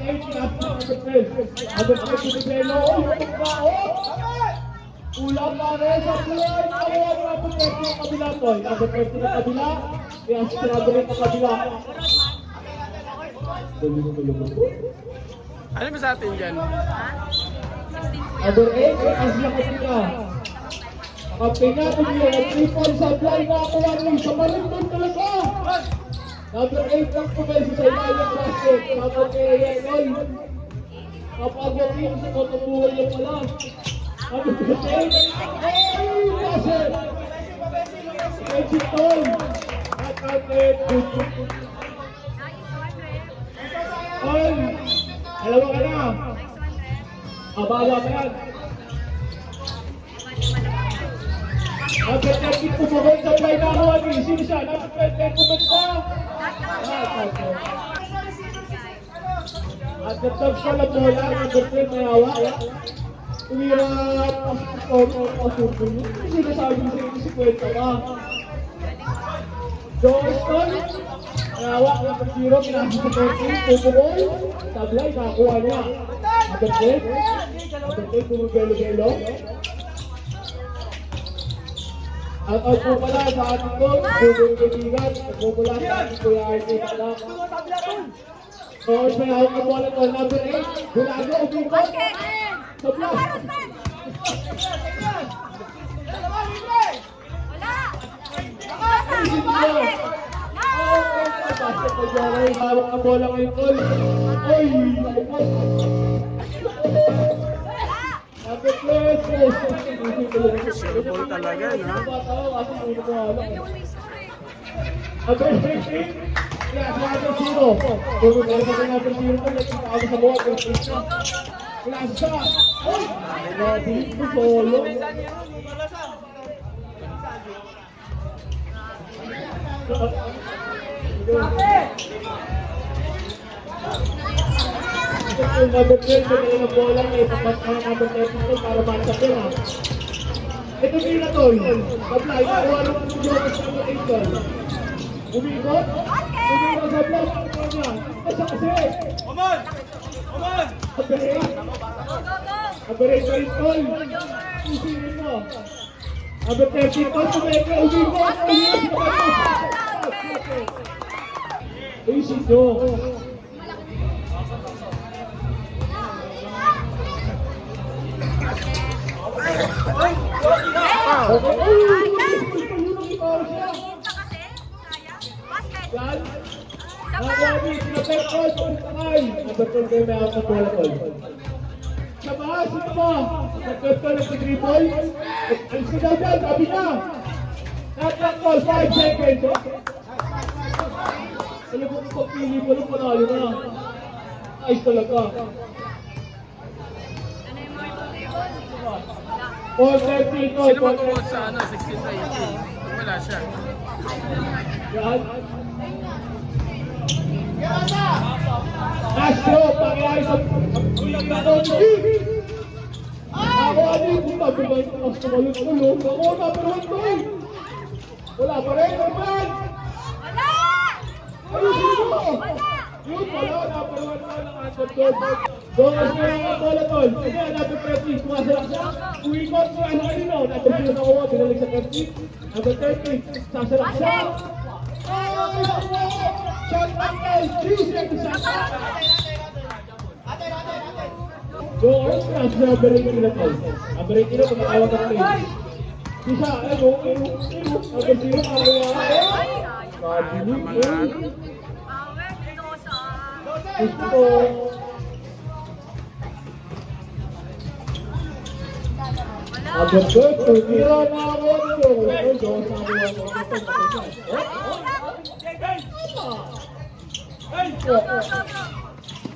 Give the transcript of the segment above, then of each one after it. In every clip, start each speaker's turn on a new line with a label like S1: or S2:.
S1: 8, number 12. Number 12 to Belo. Ula pare sa play. Kaya number 13 sa kabila po. Number 13 sa kabila. Kaya si number 8 sa kabila.
S2: Ano ba sa atin dyan?
S1: Number 8, ang sila kabila. Kapina po nila, 3 points sa play na ako lang. Sa malindon talaga. Number 8 lang po guys sa ilalim basket. Kapag Noy. Kapag yung sa matabuhay yung pala. Number 8. Ay! Basket! Magic Toy. Nakakit. Ay! Dalawa ka na. Abala ka yan. Number 13 po po guys sa play na ako. Sino siya? Number 13 po ba? At nagtag siya na bola, number 10 may hawa. Tumira pasuko niyo. Hindi nasabi sa inyo si Kwenta ka. Johnston, may hawa, number 0, pinasok sa 13, Pupubol. Tablay, nakakuha niya. Number 10, pumubelo-belo. At out po pala sa ating coach, Bubong Kaibigan, nagmumula sa ating Kuya RT Palak. Coach, may hawak na bola to, number 8, Bulago, Ubingkot. Sa block. Hawak na bola ngayon, coach. Oy! Number 12,
S2: Sure ball talaga, no?
S1: Number 13, kaya sa number 0. Kung meron ka number 0 ko, nagkita ako sa buwan. Kaya sa, ay, grabe, ito solo. Yung number 12, may na bola, may tapat ka number 13 para match-up yun, ha. Ito din na to, supply, nakuha naman ng Jonas number 8 doon. Umikot sa block, ano niya? Kasi kasi! Oman! Aberate! Aberate sa Itol! Isinin mo! Number 13 to, sumeka, umikot! Isip nyo! Yan. Nagawin, sinapekol, pagkakay. Nagpekol kayo may ako sa bola ko. Sa mga, sino mo? Nagpekol ng 3 points. Alis ka daw dyan, sabi na. Nagpekol, 5 seconds. Alam mo kung pagpili mo lang panalo na. Ayos talaga. 4:30 ko.
S2: Sino mag-uot sa 16-18? Wala siya.
S1: Yan. Astro, pangyayari sa ako anin, kung nabigay ko mas tumalog-tulog. Ako, naparoon ko eh. Wala pa rin, naman! Ayusin mo! Yun pala, naparoon ka ng atot doon. Doon kasi yung bola tol. Kasi natin 30, sumasalak siya. Uwikot ko, ano kanino? Natin sila sa kuha, binalik sa 30. Natin 30, sasalak siya. Shot back guys, 3 seconds shot back. Doon, nasa break nila tol. Ang break nila, pag-awag ang play. Sisa, ano, natin sila, gusto agad ko, tumira na ako nito.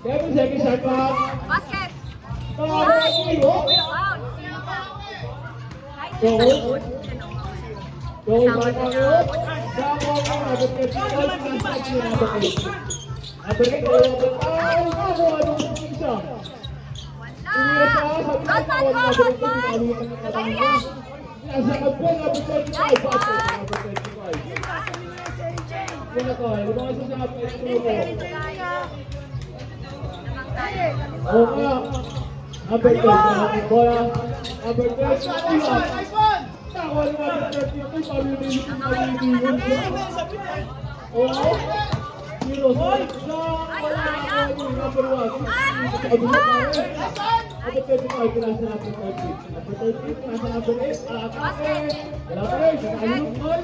S1: Seven seconds shot back.
S3: Basket!
S1: Tama ko nito. Goal back ako. Sako ako, agad ko. Abalik ko yung ay, ako, anong isa? Tumira pa, sabi ko, ako, nabalik ko, pinalitan ng katang ko. Nasa kapag, number 25, basket, number 25. Wala ko, ano ba kasi sa kapag ko? Oo nga. Number 10, ang bola. Number 10, Tawa naman ang 32, pamiliwan siya. Oo. Zero, wala ako yung number 1. Number 25, pinasa natin 30. Number 30, pinasa natin 8. Atake. Wala pa rin, kakalunod boy.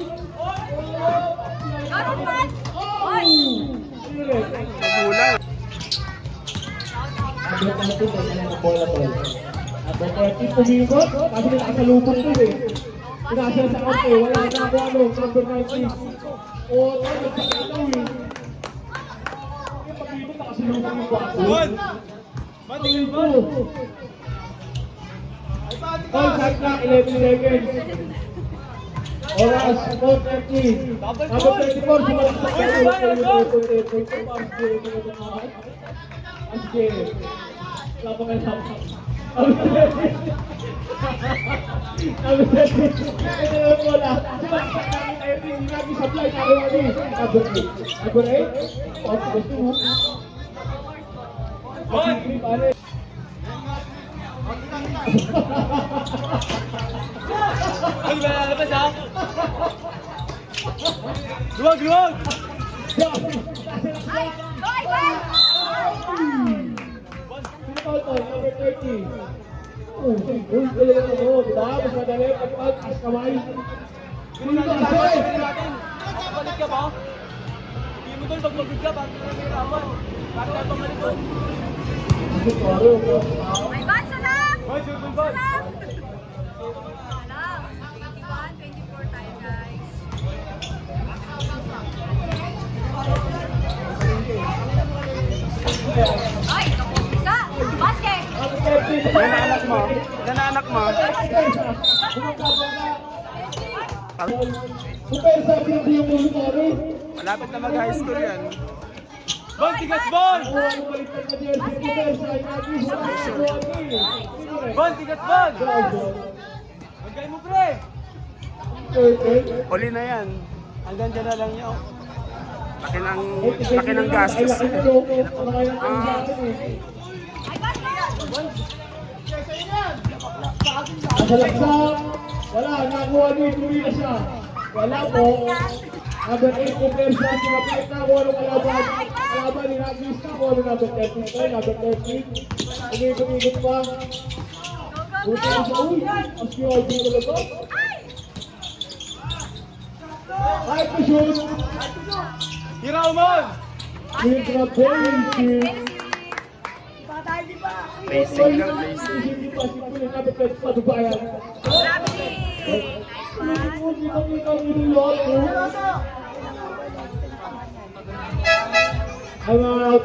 S2: Kulang.
S1: Number 30, kanya ng bola to. Number 30, pumikot. Kasi nakasalubong to eh. Pinasa sa kante, wala na ako ano. Number 19. Oo, nagpakalaw eh. Yung pag-ibig nakasalubong yung baso. All shot clock, 11 seconds. Oras, 4:30. Number 34, sumalak sa wala pa kayo sama. Ito yung bola. Sumalak sa kanya, hindi supply na ako ano eh. Number 8. Gusto mo. Pare.
S3: Huwag ba lalabas ha? Luwag! Luwag!
S1: Number 30. Oh, galing ako. Diba? Mas madali. Pag-out, as kamay. Hindi ka kasi.
S3: Balik ka ba? Hindi mo doon, pag magod ka, bakit ka nahirapan? Bakit ka pamalit doon?
S1: Sige, pare.
S4: May bansa lang!
S3: Hoy, sure, ball!
S4: Lang! 21, 24 tayo, guys. Ay, kapupisa! Basket!
S2: Yan ang anak mo. Yan ang anak mo.
S1: Super sabi ng yung ulo pare.
S2: Malapit na mag-high school yan.
S3: Ball, tigas ball!
S1: Ang baliktad na jersey, super sa inagis.
S3: Ball, tigas ball! Magkay mo, pre!
S2: Uli na yan. Hanggang dyan na lang yun. Laki ng gastos.
S4: Ay, basket!
S1: Nasalaksak. Wala, nakuha niyo, tuloy na siya. Wala po. Number 8, super siya. Sinapit na kung anong kalaban. Kalaban ni Nagis na kung anong number 30. Number 30. Umikot-ikot pa. Buti na siya. Uy, as yung ID talaga. Ay, pa-shoot.
S3: Hira umon!
S1: Yung grabe.
S2: Racing lang, racing.
S1: Hindi pa, simple na number 30 pa, Dubayan.
S4: Grabe! Nice
S1: I'm out.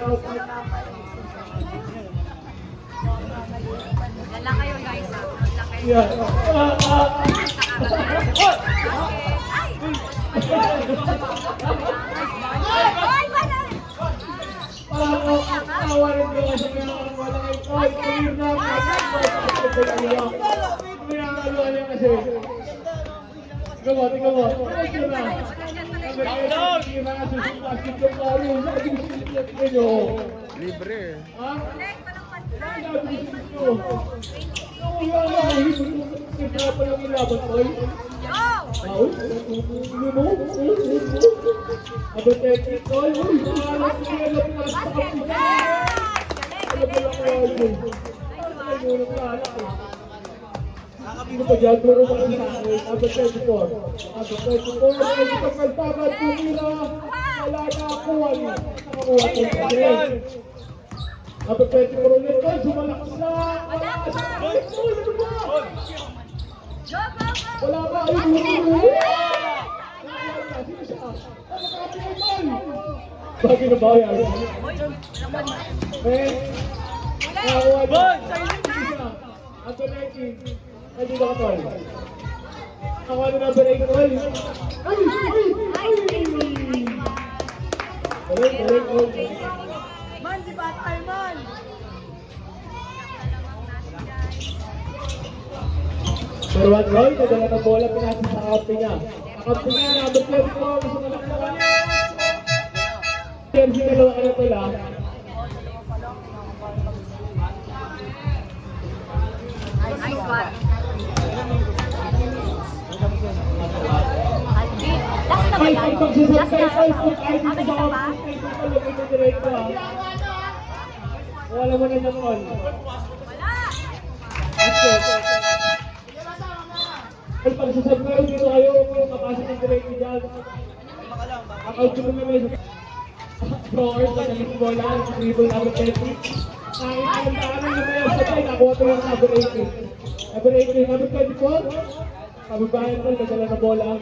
S4: Yan lang kayo, guys, ha? Yan lang kayo.
S1: Yeah.
S4: Ay, wala!
S1: Tawa rin ko kasi wala kayo. Ay, clear na. Pinakaluan niya kasi. Tingnan mo, tingnan mo. Tingnan na.
S2: Libre.
S1: Ha?
S4: Connect, walang pantan.
S1: Ano ba dyan? Puro ka sa akin. Number 24. Number 24. Ay, kapag nagpapad, tumira. Wala na ako. Nakakuha ko sa akin. Number 24 ulit. Ay, sumalakas na. Wala ka sa akin. Ay, ano ba? Wala ka. Ay, sino siya? Bakit na ba yan? Eh, nakakuha niya.
S3: Ball!
S1: Number 19. Ay, dito ka, Tol. Ako ano number 8, Tol? Ay! Balik.
S4: Man, di ba tayo, man?
S1: Number 1, Tol. Nadala ng bola, pinasa sa kampi niya. Kampi niya, number 24. Gusto na lang naman. Jersey, dalawa ka na, Tol, ha?
S4: What? Alvin. Last na ba
S1: Ay,
S4: yan?
S1: pag pagsasabay,
S4: Last
S1: ay,
S4: na?
S1: kung kahit
S4: Ah, may
S1: dito
S4: isa
S1: sa
S4: pa?
S1: office, ay, dito, lagay mo diretso, ah. Wala mo na naman.
S4: Wala.
S1: Ay, pagsasabay, dito kayo, kapasok ng diretso dyan. Account ko na may drawers, naging bola, dribble number 30. Ang daanan na may sabay, nakuha ko yung number 18. Number 18, number 24. Kabibayan ko, nagdala na bola.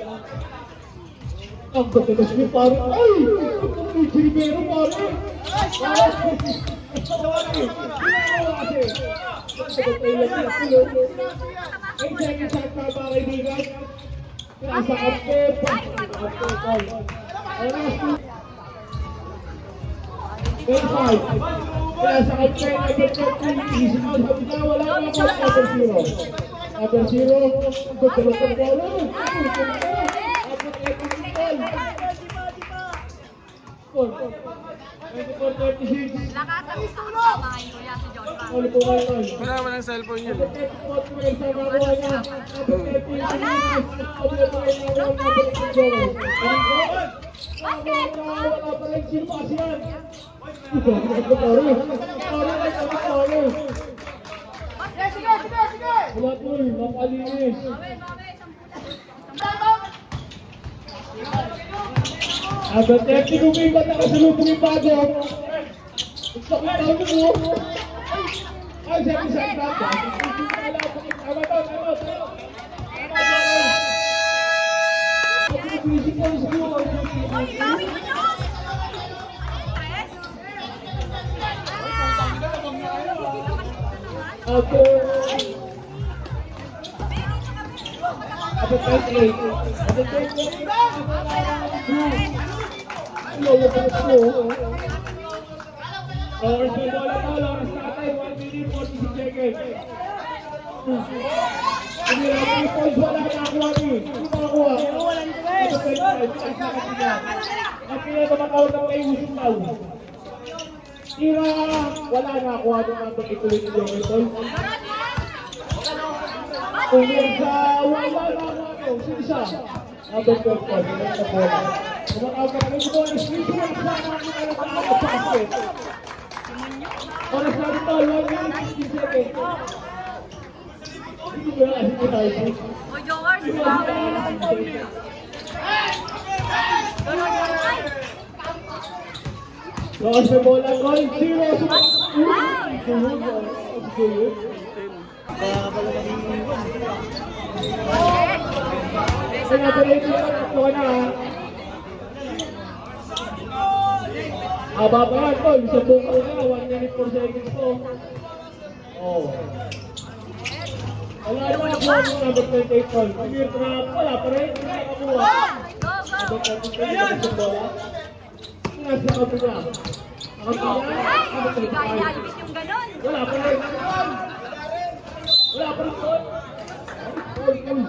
S1: Ang ganda niyo, pare. Ay! Ang Luigi Rivero, pare. Ay, second shot para mga kaibigan. Nasa kape, Verify. Kaya sa kape, isip mo sa pita, wala ka ako sa number 0. Number 0, tutulog ka na wala. Score. 24-36.
S4: Lakas ang sama kayo kuya si John Frank.
S1: Ano po kayo, Tol?
S2: Wala man ang cellphone yun.
S1: Number 34, may isang nakuha niya. Number 30, number 34, wala pa rin sino kasi yan. Wala po, mapalinis. Number 30, lumipat na kasalubong yung bago. Gusto ko yung bago mo. Ay, sabi sa akin. Tama to, tama to.
S4: Oy, bawi mo nyo!
S1: Number 28. Number 28. Oras na bola to, oras na tayo, 1 minute, 46 seconds. Hindi na 3 points, wala na nakuha ni. Hindi makakuha. At pinatamatawag ng kay Using Tao. Tira, wala na nakuha ng number 8 ulit yung Jokerton. Kung yan sa wala na nakuha ko, sino siya? Number 12 po, sila sa bola. Tumatawag ka na rin mo, nag-switch lang sa namin na natakot sa basket. Oras na ito, 1 minute, 15 seconds. Hindi ko na kasi tayo.
S4: Oy, Jowers, bawi.
S1: Lakas na bola, goal, 0. Ay, napalito na, tatlo ka na ha. Haba pa yan, tol. Isang buko na, 1 minute 4 seconds to. Oh. Wala na ako ang number 28, tol. Clear trap, wala pa rin. Wala ka kuha.
S4: Go, go!
S1: Number 28, isang bola. Nasa kapo na. Nakapo na.
S4: Ay!
S1: Number
S4: Hindi ka
S1: 35.
S4: inalibis yung ganun.
S1: Wala pa rin. Wala pa rin, tol. Tol, tol.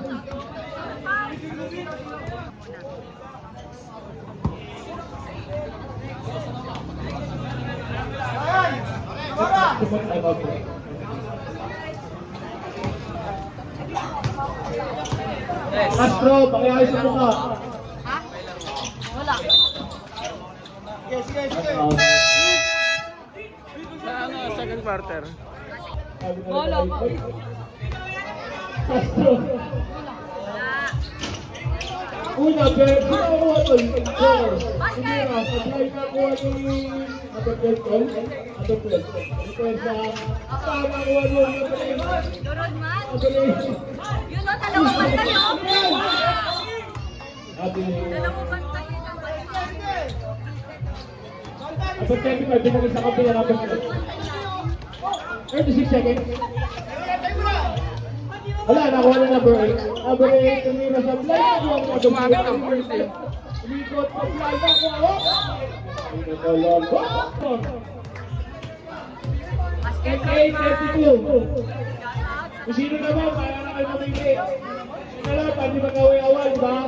S1: Castro, pakiayos sa mukha.
S4: Ha? Wala.
S2: Sa ano, second quarter.
S4: Wala pa.
S1: Castro.
S4: Wala.
S1: Una, pero sino nakuha to? Hindi na, supply na kuha ni number 12 tol. Number 12. Ito yung sa... Saan nakuha mo?
S4: Durod man.
S1: Number 8.
S4: Yun o, dalawang bantay o.
S1: Ate,
S4: Dalawang bantay yun ang
S1: number 25, binagay sa kape na number 12. 36 seconds. Wala, nakuha na number 8. Number 8, tumira sa blind.
S2: Gumamit ng point eh.
S1: Umikot sa blind. Nakuha. Umikot.
S4: Basket
S1: 8-32. Kung sino naman, para na kayo mamili. Sino naman, pwede mag-away-away, di ba?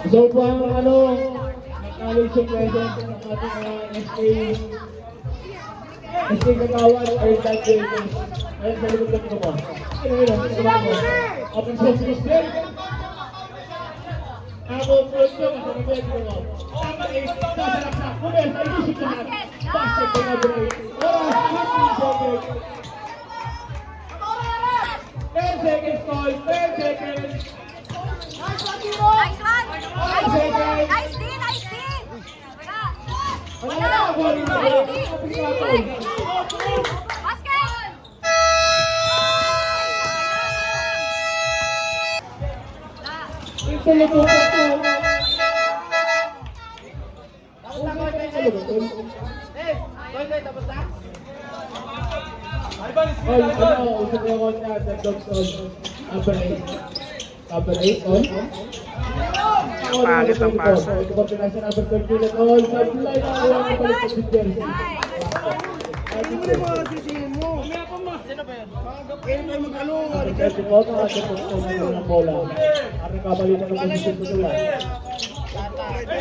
S1: So po ang ano, knowledge and presence ng ating SK Kagawan or that James. Ayun sa likod ng mo. Open shot si Christian. Ako po ito, masasabi ko. Tama eh, sasarap na. Kumel, sa inisip lahat. Basket ko na break. Oras, 10 seconds, call. 10 seconds.
S4: Nice one! Nice D! Nice D! Wala! Basket!
S1: Ito yung po ito. Oy, ano, usap yung on na, the dogs on. Number 8 on.
S2: Pangit ang pasa.
S1: Ito po pinasa number 13 at all. Sablay na ako ang balik sa jersey. Kasi po, nakasya po ito ng bola. Ang kabalik na ng posisyon po sila.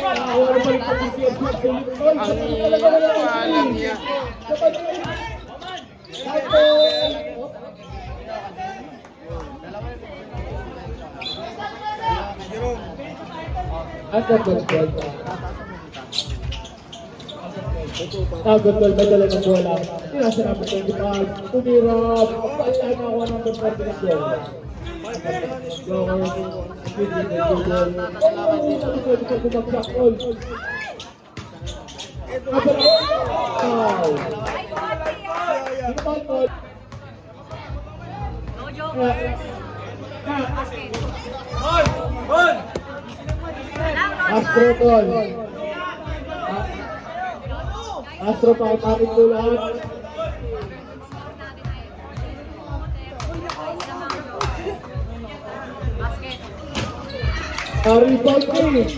S1: Ako ang balik sa jersey.
S2: Alam niya. Under control. Good ball, badala ng bola. Tinasa na po 25. Tumirap. Pagpala na ako ng control ng bola.
S4: No joke. Basket.
S1: Astro tol. Astro pa ang kapit ko lahat.
S4: Basket.
S1: Rebound finish.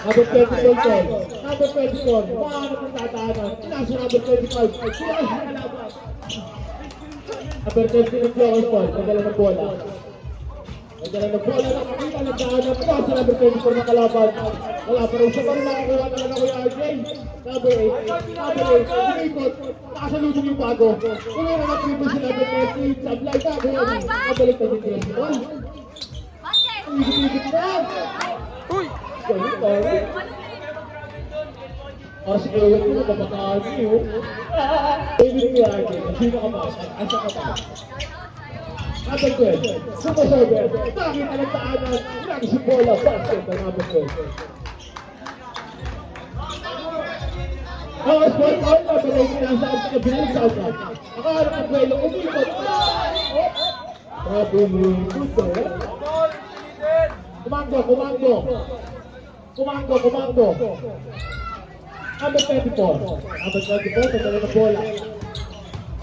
S1: Number 24 tol. Number 24. Paano kung tatahanan? Nasa number 25. Sila ang kalaban. Number 20 ng Flowers tol. Padala ng bola. Padala ng bola. Nakakita ng tahanan. Nasa number 24 na kalaban. Wala pa rin siya pa rin nakakuha na lang ako yung RJ. Number 8. Number 8. Sinikot. Nakasalutin yung bago. Kung meron na triple si number 20. Sablay ka. Nabalik na din yung ball.
S4: Basket.
S1: Ikot-ikot na.
S2: Uy!
S1: Sorry. Sige, huwag mo kapakaan niyo. David ni RJ. Sino ka pa? Asa ka pa? Number 12. Super server. Bakit na nagtaanan? Nang si bola. Basket na number 12. Ang sport out na balay sinasaan sa kabilang sasa. Nakaharap ang kwelo. Umikot. Grabe mo. Kumando. Number 24. Number 24. Padala ng bola.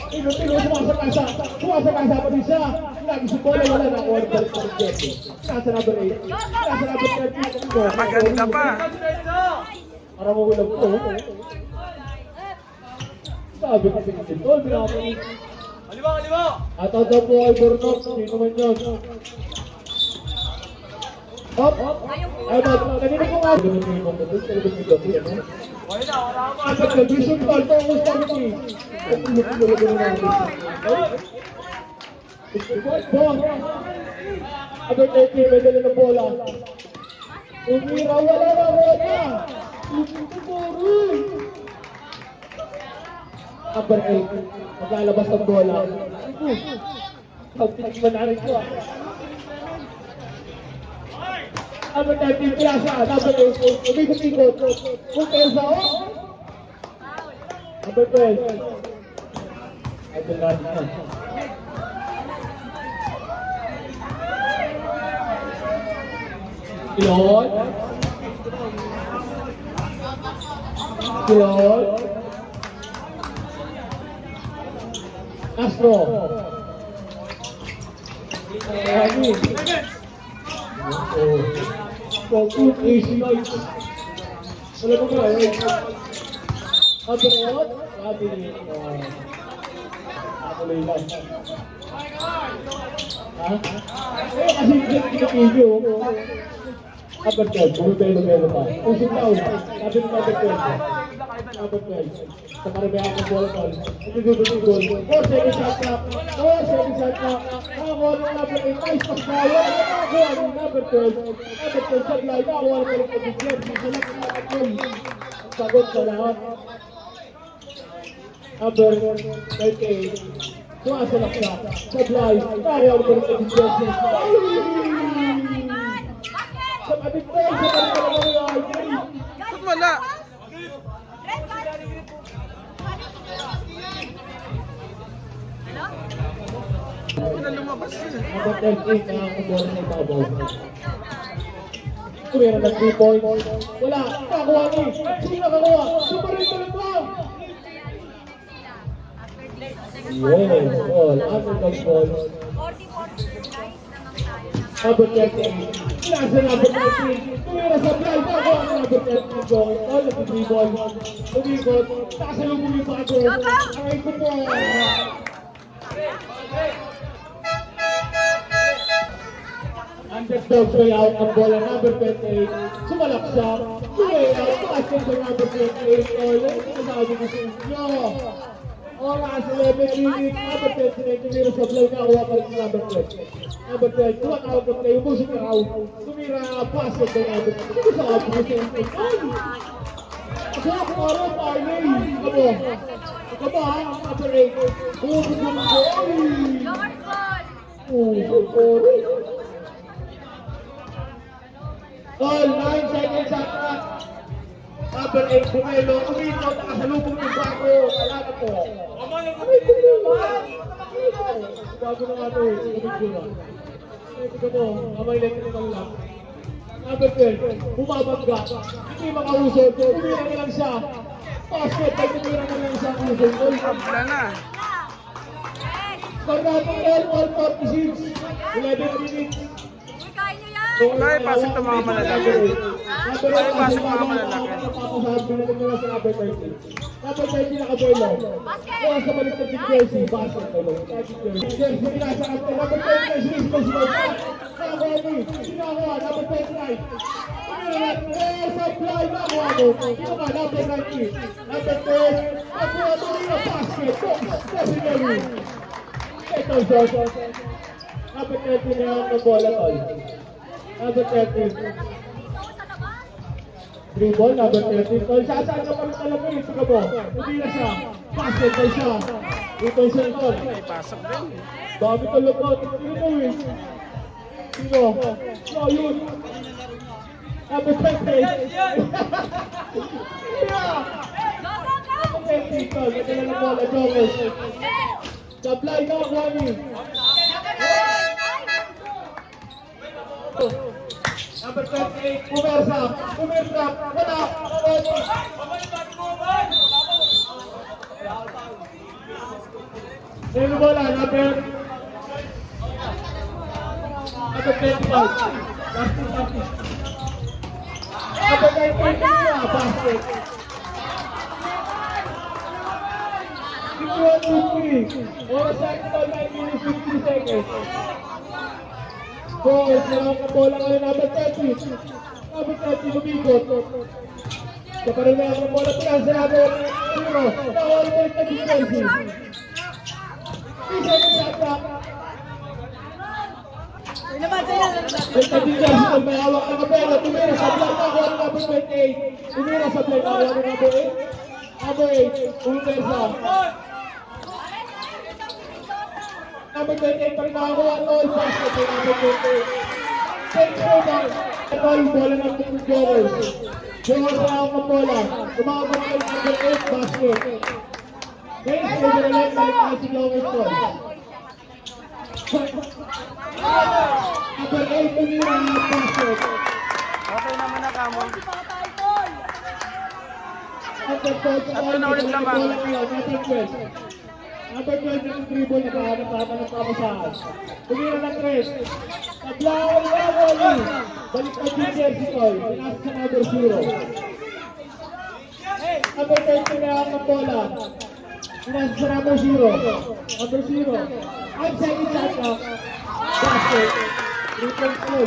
S1: Ino, sumasakasa pa din siya. Lagi si bola. Wala na ako. Balik pa rin Jeffy. Nasa number 8. Nasa number 13.
S2: Maganda pa.
S1: Para magulang ko. Sabi ko si Tol, pinakapalit.
S3: Kaliwa!
S1: At daw po ay Burnok. Sino man yun? Hop! Ay, kanina ko nga. Ganun yung mga doon. Kalabot ni Gabi, ano? At nag-vision Tol, ito ang gusto ko ni. At pinag-tulog na natin. Bong! Abay tayo kayo, may dala ng bola. Umira, wala na bola! Ito puro! Number 8, maglalabas ng bola. Pag-pinagman na rin ko. Number 13, Plaza. Number 8, umikot-ikot. Kung Elsa, oh! Number 12. Ay, natin na. Kilot. Astro. Rani. Focus easy night. Wala ko ba? Abroad. Sabi ni ako lang. Ha? Kasi hindi ko
S2: Number 12, bumibelo-belo pa. Usog na usog. Sabi ng number 12. Number 12. Sa karabayang ng bola tol. Ito yung goal. 4 second shot na. 4 second shot na. Nakakuha ng number 8. Nice pass na. Wala na nakakuha ng number 12. Number 12 sa line. Nakakuha ng number 12. Salak na nakakuha. Ang sagot sa lahat. Number 38. Sumasalak siya. Sa line. Nakakuha ng number 12. Sa kapit ko. Sa kapit ko.
S3: Ba't wala?
S4: Red card. Hello?
S3: Hindi na lumabas yun.
S2: Number 38 na ang bola ng babaw. Kumira ng 3 points. Wala. Nakakuha ni. Sino nakakuha? Super rin talaga ba? Yes. All. After the ball.
S4: 40-40. Nice naman tayo.
S2: Number 38. Nasa number 38. Kumira sa blind. Nakakuha ang number 38. All of the 3 ball. Umikot. Nakasalubong yung bago. Aray ko po. Underdog way out ang bola number 28. Sumalak siya. Way out. Pakasya sa number 28. All. Sinasabi ko sa inyo. Oras 11 minutes. Number 29. Tumira sa blow. Nakakuha pa rin sa number 12. Number 12. Tuwag out ng play. Umusok na out. Tumira. Pakasya sa number 12. Ito sa out. Kasi ako araw parlay. Ito. Ito ba ha? Number 8. Umusok na out.
S4: Lower ball.
S2: Sorry. All 9 seconds at number 8, Bumelo. Umikot, nakasalubong yung bago. Alaga po. Ay, naman! Bago na nga ito eh. Kumigura. Ito mo, kamay electrical lang. Number 12, bumabagga. Hindi makausod. Umira na lang siya. Basket, ay tumira na lang siya. Usod.
S3: Wala na.
S2: Score natin all 46. 11 minutes.
S4: Uy, kaya nyo yan.
S3: Kaya pasok ng mga malalaki. Kaya pasok ng mga malalaki.
S2: Number 30 nakabelo. Kaya sa balik ng Jersey, basket kayo. Jersey, pinasakap ko. Number 30, Jersey, Sinakuha, number 29. Supply, nakuha mo. Sinakuha, number 90. Number 10, nakuha mo rin ang basket. Definitely. Ito, shot. Number 30 na ang bola, tol. Number 30. Dribble, number 30. Tol, sasaan ka pa rin talaga eh. Tika mo. Hindi na siya. Basket na siya. Ito siya, tol.
S3: May pasok din.
S2: Dami talaga. Tingin mo eh. Sino? No, yun. Number 20. Yeah.
S4: Go, go, go.
S2: Number 20, tol. Ito na ng bola, Jones. Supply na, Juani. Number 28, Pumersa. Pumersa. Wala. Sino bola? Number 25. Number 19, basket. 51-53. Oras sa ito, 9 minutes, 50 seconds. Goals, marang ang bola ngayon, number 30. Number 30, lumigot. Sa parang ang bola, pinasa sa number 0. Nakawal mo rin na Jersey. 3 seconds shot clock. Jersey, may hawak na kapela. Tumira sa block, nakakuha ng number 28. Tumira sa block, nakakuha ng number 8. Number 8, Pumersa. Number 28 pa rin nakakuha ng all basket ng number 28. Take over. Ito yung bola ng Jones. Jones na ako ng bola. Tumawag ng number 8 basket. Next, over na lang, balik na si Jones to. Number 8 tumira ng basket.
S3: Okay naman na kamo.
S2: Number 12,
S3: Tatlo na ulit lamang.
S2: Number 12. Number 12 ng dribble na kahanap-hanap ng pamasahan. Tumira ng 3. Tablaw ang Wawali. Balik na din Jersey Toy. Pinasa sa number 0. Number 13 na ang bola. Pinasa sa number 0. Number 0. Ang second shot na. Basket. 3 points goal.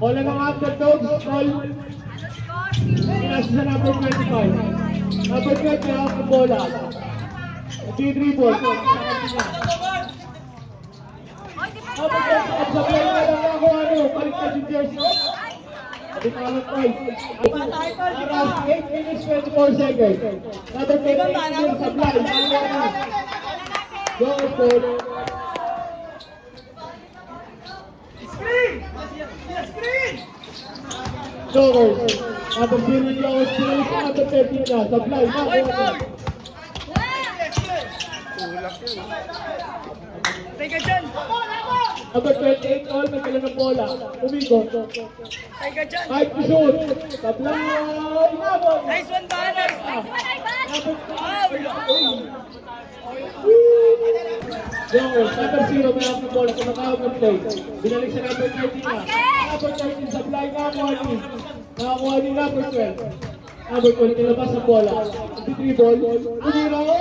S1: Bola ng underdogs, call. Pinasa sa number 25. Number 20, hawak ng bola. Nag-dribble. Number 20, at sa play na lang ako, baliktad yung jersey. Adipangan point. Around 8 minutes 24 seconds. Number 20, yung supply. Go for Jokers. Number 0 Jokers. Number 13 na. Supply.
S3: Teka dyan!
S1: Number 28 all. May kailan ng bola. Umigot.
S3: Teka dyan!
S1: Fight to shoot. Supply.
S3: Nice one, ba? Nice one!
S1: Jokers. Number 0. May hawak ng bola. Kumakahawak ng play. Binalik sa number 13 na. Number 13. Supply. Nakakuha ni. Nakakuha ni number 12. Number 12. Nilabas ng bola. Nag-dribble. Umiro.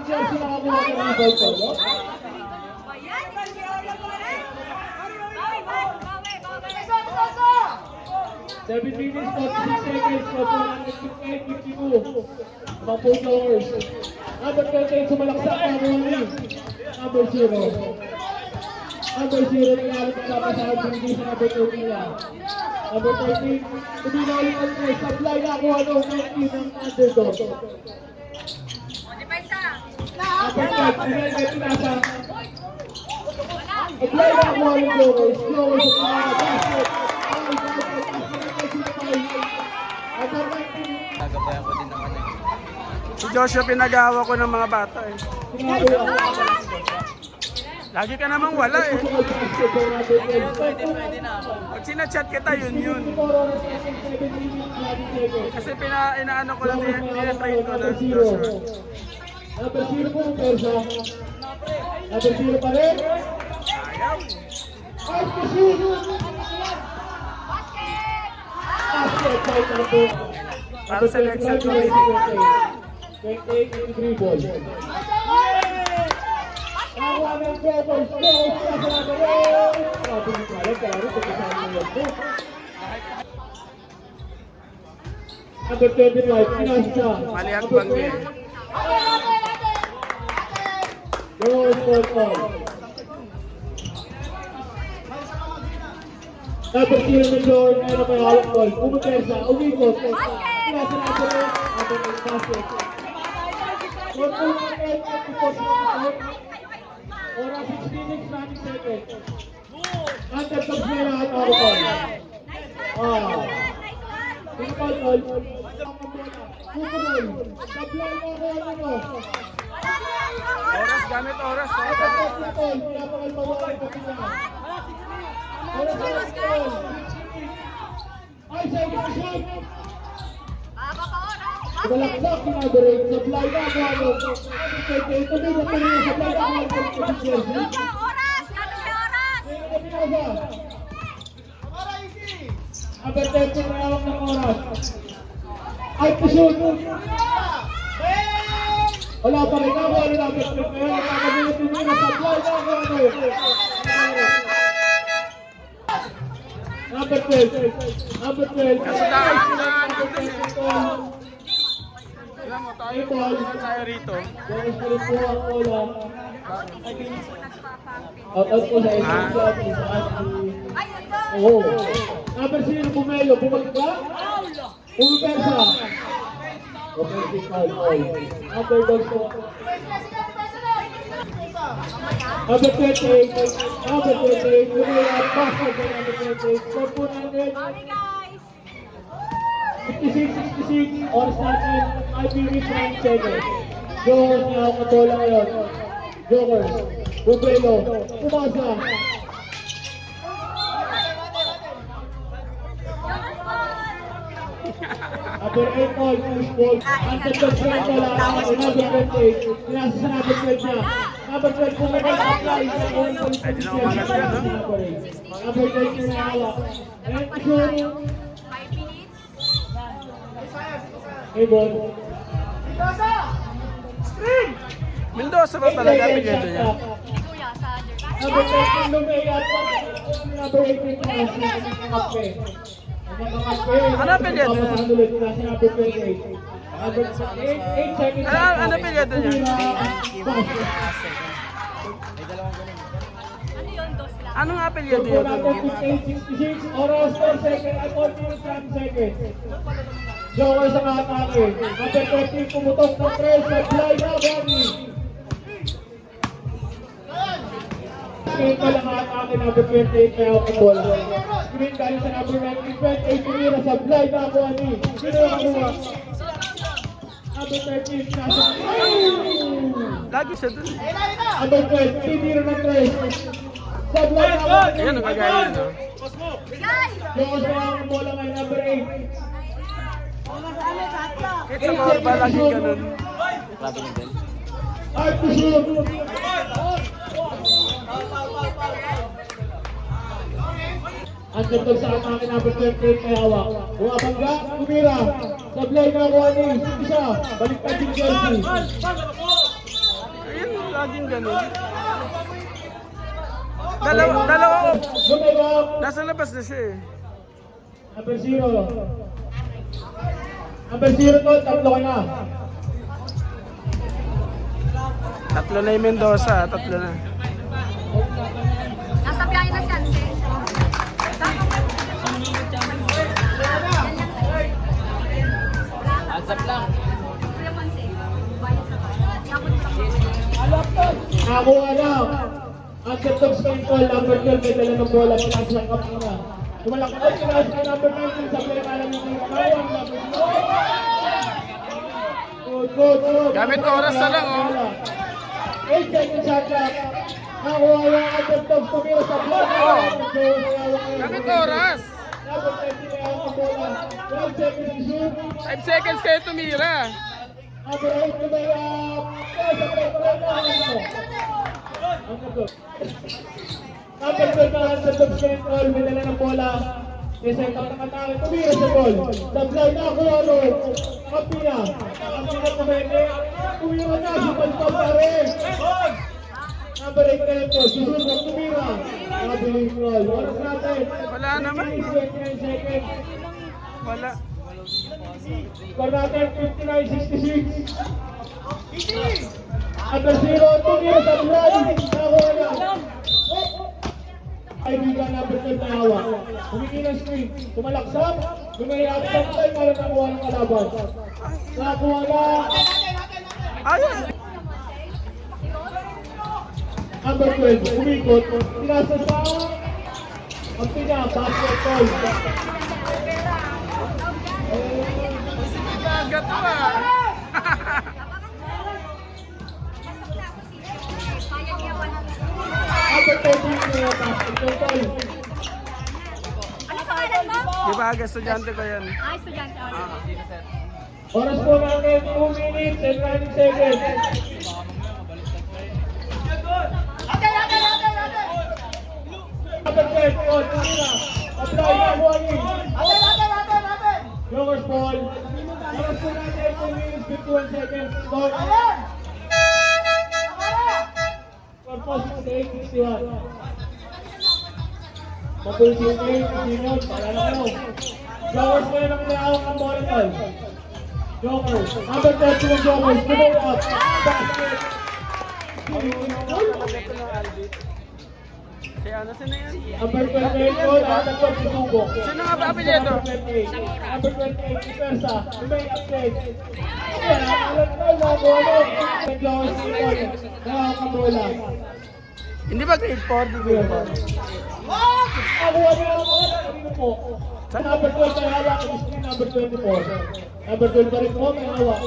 S1: Jersey nakakuha ng rebound ko. 7 minutes, 46 seconds, 458-52. Mga po Jokers. Number 28, sumalaksak pa mo ni. Number 0. Number 0, nangyari pa dapat sa hindi sa number 13 lang. Number 13, tuminali ang play. Supply na ako ng 19 ng underdog. Number 5, pinagay pinasa. Apply na ako ng Jokers. Jokers sa mga basket.
S3: Gagabayan ko din naman eh.
S5: Si Joshua pinag-aawa ko ng mga bata eh. Lagi ka namang wala eh.
S3: Pwede na ako.
S5: Pag sinachat kita, yun. Kasi inaano ko lang, pinatrain ko na si Joshua.
S1: Number 0 po, Persa. Number 0 pa rin.
S5: Ayaw.
S1: Fight to shoot. Basket, fight na po.
S5: Para sa selection committee.
S1: 28 in dribble. Nakuha ng Jokers. Jokers na sa number 8. Sabi ni Kala, kaya rin pagkasama ng po. Number 25, Pinasa.
S5: Mali ang banggi.
S1: Jokers for call. Number 0 ng Jokers, meron pa yung hawak ball. Pumatersa, umikot. Pinasa number 8, number 8 basket. Oras 6 minutes, 90 seconds. Underdogs na lahat ako po. Pinapal-tol. Kukulol. Supply mo ako ano.
S5: Oras, gamit oras.
S1: Pinapal-tol. Pinapal-tol. Pinapal-tol. Ay, second shot. Malaksak, pinaberate. Supply na ako ano. Ito din, ito din. Supply na ako ano. Number 10 po na hawak ng oras. Ay, pusun! Wala pa rin ako. Ano number 10 na yun? Nakakabilitin nyo na supply na ako ano. Number 12. Number 12.
S5: Alam mo, tayo rito.
S1: Bonus pa rin po ang ola. Out po sa isang job. Oo. Number 0, Pumelo. Bumalik ba? Pumipersa. Offensive foul. Number 2 po. Number 28. Number 28. Pumelo. Basket sa number 28. Score po natin. 56-66. Oras natin. 5 minutes 9 seconds. Jokers na ako bola ngayon. Jokers. Pumelo. Pumasa. Number 8 ball, push ball. Underdogs na ito lang. Number 28. Pinasa sa number 12 niya. Number 12 kung may apply sa
S5: Pwede na umangas yan, no?
S1: Number 12 na hawak. And shoot.
S4: 5 minutes.
S1: Hey, ball.
S5: Mendoza ba talaga? Bigyan niya.
S4: Kuya, sa other.
S2: Number 13, Lumea. Number 18, Nancy. Kape.
S5: Ano apelyido niya?
S2: Ulit na si number 28. Number 8 seconds.
S5: Ano apelyido niya?
S4: Ano yun? Dos lang.
S5: Ano nga apelyido
S2: Turbo
S5: yun?
S2: natin 58-66, oras 4 seconds at 1 minute 7 seconds. Joker sa atake. Number 13, pumutok ng 3 sa fly na body. Screen pa lang ang atake, number 28 na yung bola. Screen galing sa number 19, 28 tumira sa fly na body. Sino yung kamuha? Number 13, nasa...
S5: Lagi siya dun.
S2: Number 12, titira ng 3. Sa fly na body.
S5: Ayan, nagagaya yun, no?
S4: Bigay!
S2: Joker sa ang bola ngayon, number 8.
S5: Kahit sa korba, lagi ganun.
S2: Art to shoot. Ang ganda sa atake number 28 may hawak. Bumabangga, tumira. Sablay na Juani. Isa, baliktad yung jersey.
S5: Ayun, laging ganun. Dalawa ko.
S2: Bumabang.
S5: Nasa labas na siya eh.
S2: Number 0. Number 0 to, tatlo ka na.
S5: Tatlo na yung Mendoza, tatlo na.
S4: Nasa biyahe na siya.
S3: Ansap lang.
S4: Kuya Ponce. Bayan sa bayan. Tapos lang.
S2: Nakakuha na. Ang set-top spin call, number 12, may dala ng bola. Pinakas lang kap na. Tumalakot sila sa number 19, sa pinakalang yung kawan. Good.
S5: Gamit oras na lang, oh.
S2: 8 seconds shot clock. Nakuha yung ang set-top tumira sa block.
S5: Gamit oras.
S2: Number 20 may hawak ang bola. 12 seconds to shoot.
S5: 5 seconds kayo tumira.
S2: Number 8 may sa Number 12 na ang set-top spin call, may dala ng bola. Isa yung katake, tumira sa goal. Sablay na ako, ano? Kapina. Kapina tumete. Tumira na, sipal-pal pa rin. Number 8 na ito, susunod tumira. Nabiling goal. Oras natin.
S5: Wala naman.
S2: 29 seconds.
S5: Wala.
S2: Score natin, 59-66. Number 0, tumira sa Blay. Nakuha na. Kaibigan number 12 na hawak. Humingi ng screen. Tumalaksak. Lumayap sa time para nakuha ng kalaban. Nakuha na.
S5: Ayun.
S2: Number 12. Umikot. Pinasa sa ang basketball.
S5: Gato ah.
S4: Kaya niya ba na?
S2: Number 13 na basketball.
S4: Ano pangalan mo?
S5: Di ba, estudyante ko yan.
S4: Ay, estudyante.
S2: Oras po natin 2 minutes and 9 seconds. Number 12. Tumira. Apply na Juani. Lowers ball. Oras po natin 2 minutes 51 seconds. Score. Score po 68-61. Mapulis yung game. Sinod. Paalala ko. Jokers po yun ang pinahawak ang bola tol. Jokers. Number 13 ng Jokers. Pinoy up. Basket.
S5: Si ano, sino yan?
S2: Number 28 goal. At ang goal si Subo.
S5: Sino nga ba apelyido?
S2: Number 28. Si Persa. Pinoy upset. Alam na yung bola. Ang Jokers si Pinoy. Nahawak ang bola.
S5: Hindi ba grade 4? Di grade 4?
S2: Nakuha niya ang bola. Kanino po? Sa number 12 may hawak. Number 24. Number 12 pa rin po may hawak.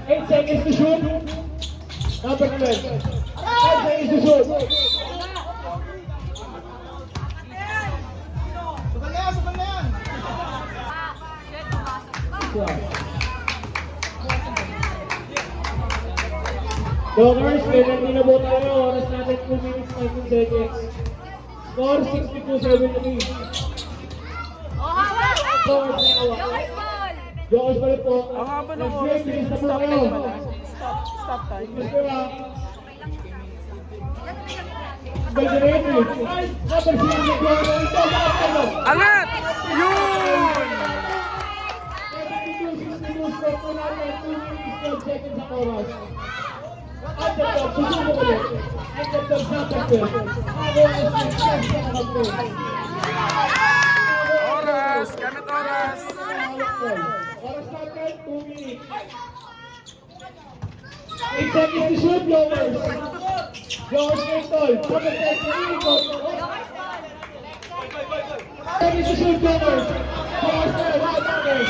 S2: 8 seconds to shoot. Number 12. 5 seconds to shoot.
S4: Shit, pumasok pa.
S2: Jokers, may nagtinabot tayo. Oras natin 2 minutes 19 seconds. Score 62-73.
S4: Oh, hawak!
S2: Jokers may hawak.
S4: Jokers ball!
S2: Jokers pa rin po.
S5: Ang haba ng
S2: Next
S5: oras.
S2: game, bilis na po
S5: Stop
S2: kayo.
S5: time pala. Stop time.
S2: Bilis na.
S4: Yan,
S1: Number 0.
S5: Angat! Yun!
S1: 72 score po natin, 2 minutes 12 seconds ang oras. Underdog, susubok ulit. Underdog sa pagpil.
S5: Oras! Gamit oras!
S1: Oras natin, 2 minutes. 8 seconds to shoot, Blowers. Blowers Kirtol. Number 10, go. Seconds to shoot, Blowers. Blowers there, right there.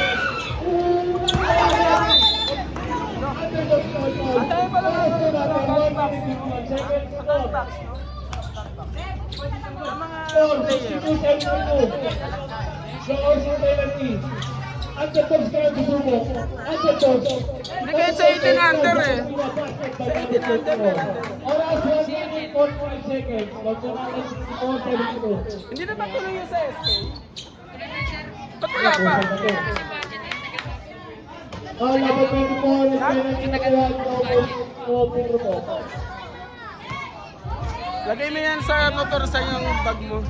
S1: Underdog, Kirtol. Oras na natin, 1 minute 51 seconds.
S5: Sa mga
S1: 4, 62 seconds. Blowers and penalty. Underdogs kayo susubok. Underdogs.
S5: Hindi kayo sa 18 under eh.
S1: Oras 1 minute 45 seconds. Magkakaroon 64-72.
S5: Hindi naman tuloy yung sa SK. Ba't wala pa?
S1: Laban 24 at penalty na kaya puro po.
S5: Lagay mo yan sa motor sa yung bag mo.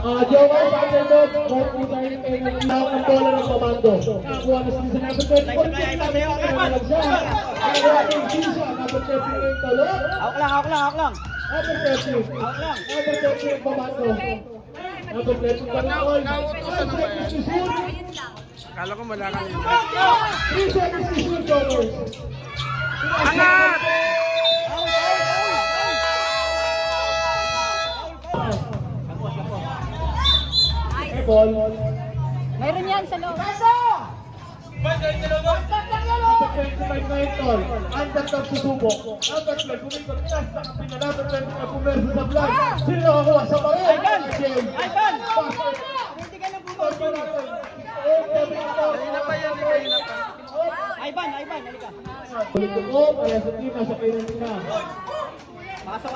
S1: Jowers, underdog, kung po tayo ng penalty lahat ng bola ng komando. Nakakuha na sila sa number 24. Nalang siya. Nakakuha ng Gisa, number 38 talo.
S3: Hawak lang.
S1: Number 30. Number 30 komando. Number 30 Panakol.
S5: Nauutosan na ba yan? Kala ko wala kang
S1: 3 seconds to shoot, Jowers.
S5: Angat!
S1: Ball.
S4: Mayroon yan sa loob.
S1: Number 25 na ito. Underdog susubok. Number 12, kumikot. Number 20 na pumerso sa vlog. Sino nakakuha sa pare? Ivan!
S3: Hindi ka lang bumabog.
S5: Kanina pa yan eh, kanina pa.
S3: Ivan, halika.
S1: Ulit ko, kaya sa team, nasa penalty na.
S3: Pasok.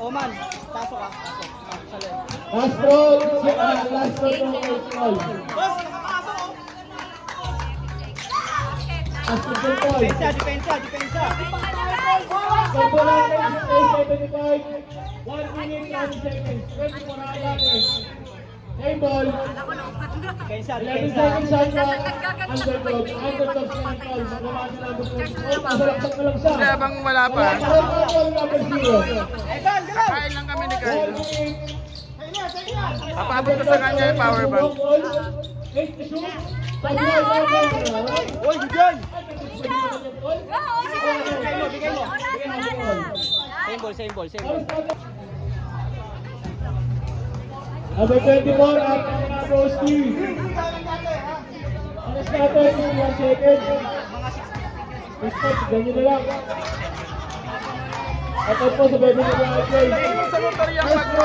S3: Oman, pasok ka. Pasok sa left.
S1: Last roll, last roll ng first roll. Last roll.
S3: Depensa.
S1: Kombo natin, 75. 1 minute, 9 seconds. 24 na natin. Hey ball. 11 seconds Sandra. Underdog. Underdog sa Nicol. Magawa sila ng masalaksak na lang siya.
S5: Hindi, abang wala pa.
S1: Number 0.
S5: Kain lang kami ni Kyle. Papabot ko sa kanya yung power bank.
S3: Uy, Diyan! Same ball.
S1: Number 24, at Broski. Alas natin, 1 second. Respect, ganyan na lang. At po sa bebe ni Brad.
S5: Sa motor yung bag mo.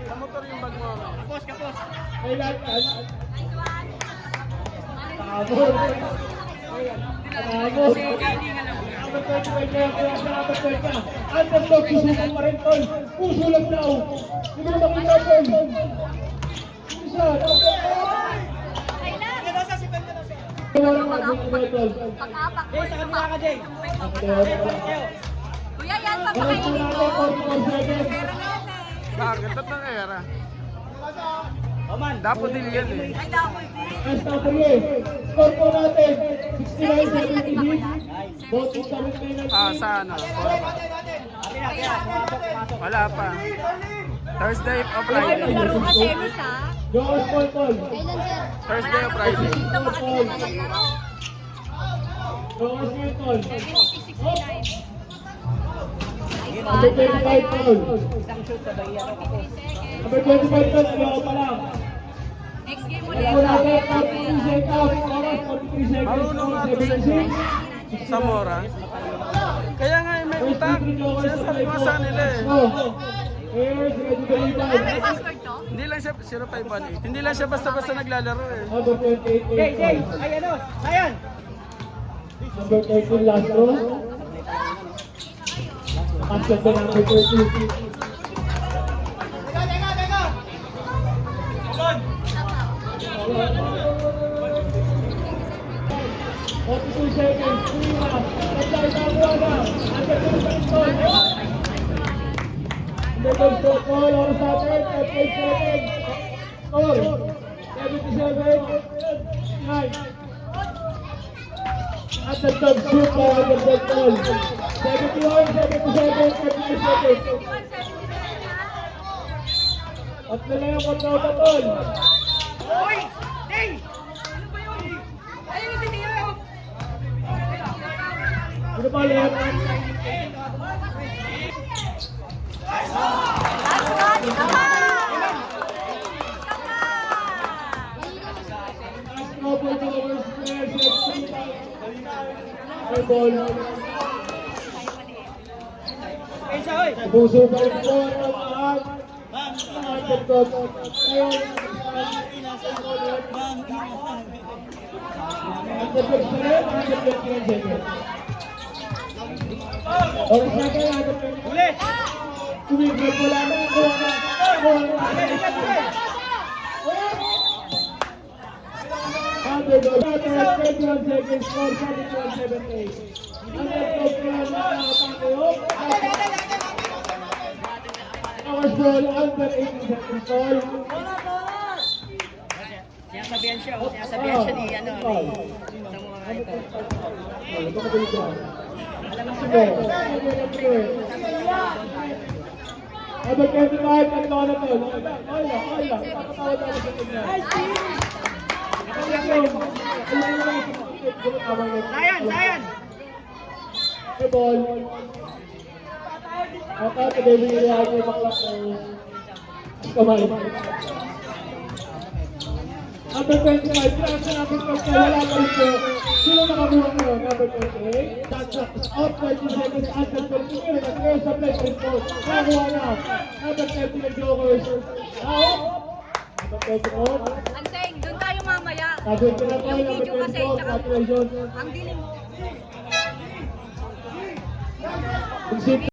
S5: Sa motor yung bag mo.
S3: Kapos.
S1: May lahat. Tabor. Number 25 kaya sa number 20 ka. Underdog, susukan pa rin tol. Puso lang daw. Hindi mo na makita tol. Isa. Wala nga dito tol.
S3: Jay, sa kabila ka, Jay.
S4: Kuya, yan pa
S1: Oras po natin, 44 seconds.
S5: Bakit? Ba't ng era?
S3: Oman.
S5: Dapat din yan eh.
S4: Ay, dapat din.
S1: Last na 3. Score po natin, 69-76. Voting sa rin penalty.
S5: Sa ano?
S3: Pasok.
S5: Wala pa. Thursday o
S4: Ay,
S5: Friday?
S4: maglaro ka, Semis, ha?
S1: Joas Polpol.
S5: Thursday o Friday?
S4: Dito, baka di ka maglaro.
S1: Joas Polpol.
S4: 66-69.
S1: Number 25 Paul.
S3: Isang shoot sa bahiya ko.
S1: Number 25 Paul, ayaw pa lang.
S4: Next game
S1: Wala
S4: ulit.
S1: po natin, 43 seconds. Oras, 43 seconds.
S5: Marunong nga to sa
S1: 76.
S5: Zamora. Kaya nga may utak. Sinasabi ko sa nila eh.
S1: Ayun, ready to lead out.
S4: Ano password to?
S5: Hindi lang siya 0518. Hindi lang siya basta-basta naglalaro eh.
S1: Number 28
S3: Jay.
S1: Paul.
S3: Ay, ano? Sayan!
S1: Number 13 last row. After the number 30. Seconds, 3 na. Nagdahil na buwan na. Under 2 seconds.
S2: Second stop ball, oras natin, 38 seconds. Score, 77-9. At the top shoot para the top ball. 71-77, 38 seconds. At na lang ang pagkautatol. Ano ba yan? Couple covers, players, ay ball. Puso balik po ang lahat. Ang top. Ngayon, ang defense na rin, ang defense na rin. Oras na kayo, ang defense. Tumigil po lang ang kuha na. Underdog, 21 seconds, score 71-78. Underdog po lang ang atakeyo. Hours ball, under 18 seconds, ball.
S6: Sinasabihan siya ni ano, sa mga ito.
S2: Ito ka dito. Sige. Abot 25, ano na to? Ola. Papatawad tayo sa kanya.
S6: Sayan!
S2: Hey, ball. Aka, kadebili ako yung maklap ko. Kamay. Number 25, pinasa natin pagka wala pa rin po. Sino nakabuha ko? Number 28. That's up 20 seconds under 20 minutes. At ngayon sa play point po. Nakakuha na. Number 30 ng Jokers. Out. Number 24.
S4: Anseng, doon tayo mamaya.
S2: Number 24. Number 24. Congratulations.
S4: Ang dilim mo.
S2: Kung